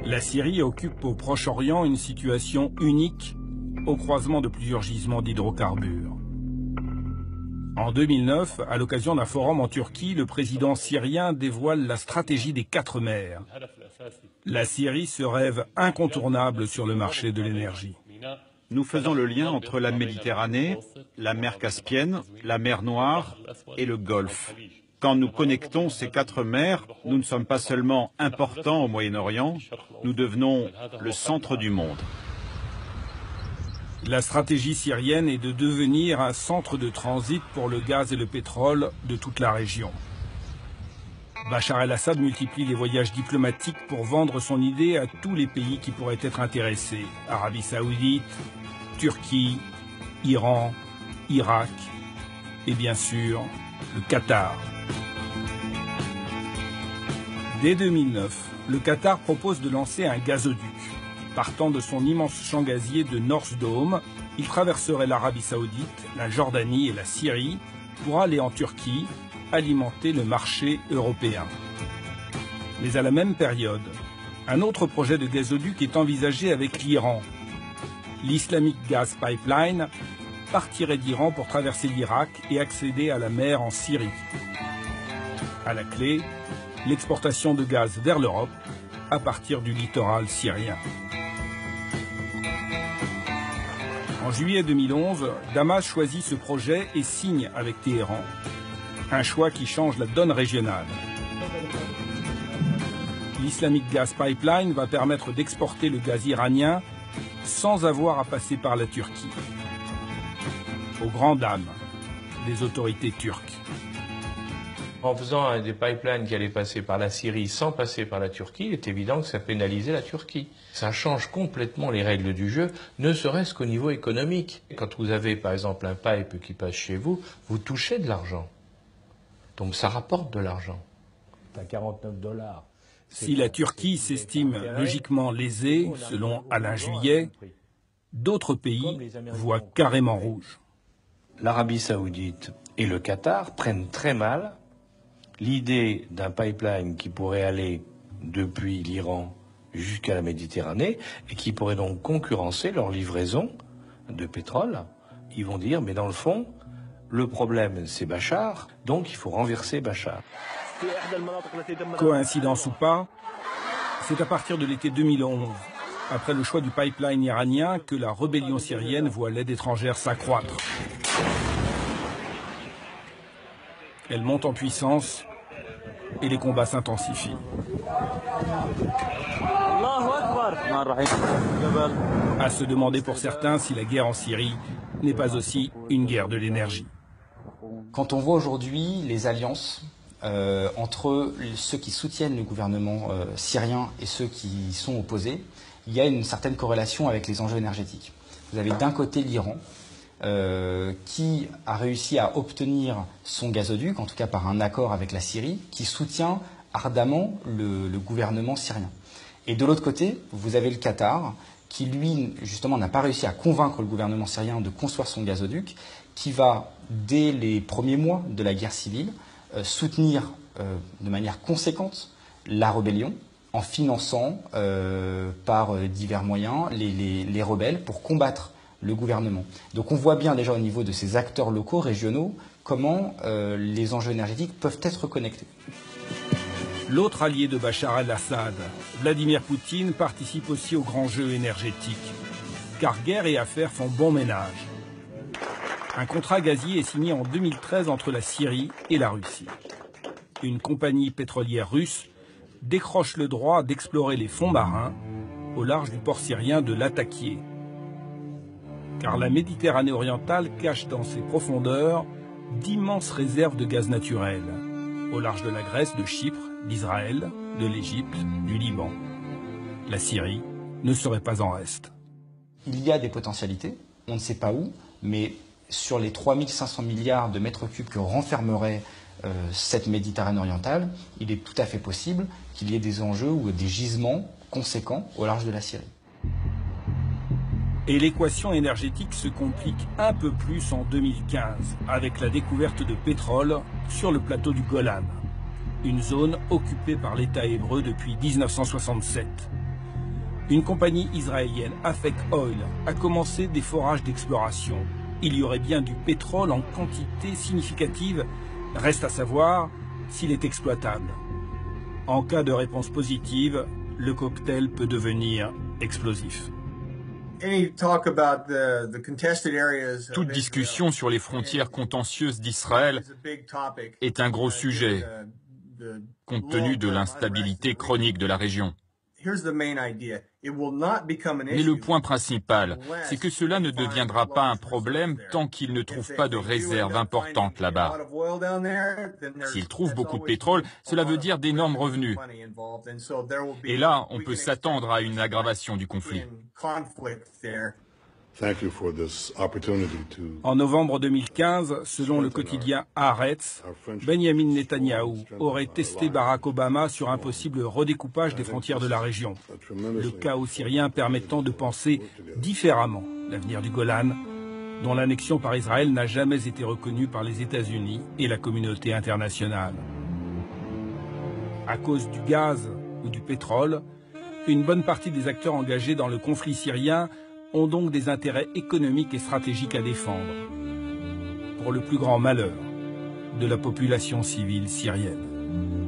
La Syrie occupe au Proche-Orient une situation unique au croisement de plusieurs gisements d'hydrocarbures. En 2009, à l'occasion d'un forum en Turquie, le président syrien dévoile la stratégie des 4 mers. La Syrie se rêve incontournable sur le marché de l'énergie. Nous faisons le lien entre la Méditerranée, la mer Caspienne, la mer Noire et le Golfe. Quand nous connectons ces 4 mers, nous ne sommes pas seulement importants au Moyen-Orient, nous devenons le centre du monde. La stratégie syrienne est de devenir un centre de transit pour le gaz et le pétrole de toute la région. Bachar el-Assad multiplie les voyages diplomatiques pour vendre son idée à tous les pays qui pourraient être intéressés. Arabie Saoudite, Turquie, Iran, Irak et bien sûr le Qatar. Dès 2009, le Qatar propose de lancer un gazoduc. Partant de son immense champ gazier de North Dome, il traverserait l'Arabie Saoudite, la Jordanie et la Syrie pour aller en Turquie alimenter le marché européen. Mais à la même période, un autre projet de gazoduc est envisagé avec l'Iran. L'Islamic Gas Pipeline partirait d'Iran pour traverser l'Irak et accéder à la mer en Syrie. À la clé, l'exportation de gaz vers l'Europe à partir du littoral syrien. En juillet 2011, Damas choisit ce projet et signe avec Téhéran. Un choix qui change la donne régionale. L'Islamic Gas Pipeline va permettre d'exporter le gaz iranien sans avoir à passer par la Turquie. Aux grandes dames des autorités turques. En faisant des pipelines qui allaient passer par la Syrie sans passer par la Turquie, il est évident que ça pénalisait la Turquie. Ça change complètement les règles du jeu, ne serait-ce qu'au niveau économique. Quand vous avez par exemple un pipe qui passe chez vous, vous touchez de l'argent. Donc ça rapporte de l'argent. À 49 $. Si la Turquie s'estime logiquement lésée, selon Alain Juillet, d'autres pays voient carrément rouge. L'Arabie Saoudite et le Qatar prennent très mal l'idée d'un pipeline qui pourrait aller depuis l'Iran jusqu'à la Méditerranée et qui pourrait donc concurrencer leur livraison de pétrole. Ils vont dire, mais dans le fond, le problème c'est Bachar, donc il faut renverser Bachar. Coïncidence ou pas, c'est à partir de l'été 2011, après le choix du pipeline iranien, que la rébellion syrienne voit l'aide étrangère s'accroître. Elle monte en puissance et les combats s'intensifient. À se demander pour certains si la guerre en Syrie n'est pas aussi une guerre de l'énergie. Quand on voit aujourd'hui les alliances entre ceux qui soutiennent le gouvernement syrien et ceux qui y sont opposés, il y a une certaine corrélation avec les enjeux énergétiques. Vous avez d'un côté l'Iran, qui a réussi à obtenir son gazoduc, en tout cas par un accord avec la Syrie, qui soutient ardemment le gouvernement syrien. Et de l'autre côté, vous avez le Qatar, qui lui, justement, n'a pas réussi à convaincre le gouvernement syrien de construire son gazoduc, qui va, dès les premiers mois de la guerre civile, soutenir de manière conséquente la rébellion, en finançant par divers moyens les rebelles pour combattre le gouvernement. Donc on voit bien déjà au niveau de ces acteurs locaux, régionaux, comment les enjeux énergétiques peuvent être connectés. L'autre allié de Bachar el-Assad, Vladimir Poutine, participe aussi au grand jeu énergétique. Car guerre et affaires font bon ménage. Un contrat gazier est signé en 2013 entre la Syrie et la Russie. Une compagnie pétrolière russe décroche le droit d'explorer les fonds marins au large du port syrien de Latakia. Car la Méditerranée orientale cache dans ses profondeurs d'immenses réserves de gaz naturel, au large de la Grèce, de Chypre, d'Israël, de l'Égypte, du Liban. La Syrie ne serait pas en reste. Il y a des potentialités, on ne sait pas où, mais sur les 3500 milliards de mètres cubes que renfermerait cette Méditerranée orientale, il est tout à fait possible qu'il y ait des enjeux ou des gisements conséquents au large de la Syrie. Et l'équation énergétique se complique un peu plus en 2015 avec la découverte de pétrole sur le plateau du Golan, une zone occupée par l'État hébreu depuis 1967. une compagnie israélienne, Afek Oil, a commencé des forages d'exploration. Il y aurait bien du pétrole en quantité significative. Reste à savoir s'il est exploitable. En cas de réponse positive, le cocktail peut devenir explosif. Toute discussion sur les frontières contentieuses d'Israël est un gros sujet, compte tenu de l'instabilité chronique de la région. Mais le point principal, c'est que cela ne deviendra pas un problème tant qu'ils ne trouvent pas de réserves importantes là-bas. S'ils trouvent beaucoup de pétrole, cela veut dire d'énormes revenus. Et là, on peut s'attendre à une aggravation du conflit. En novembre 2015, selon le quotidien Haaretz, Benjamin Netanyahou aurait testé Barack Obama sur un possible redécoupage des frontières de la région. Le chaos syrien permettant de penser différemment l'avenir du Golan, dont l'annexion par Israël n'a jamais été reconnue par les États-Unis et la communauté internationale. À cause du gaz ou du pétrole, une bonne partie des acteurs engagés dans le conflit syrien ont donc des intérêts économiques et stratégiques à défendre, pour le plus grand malheur de la population civile syrienne.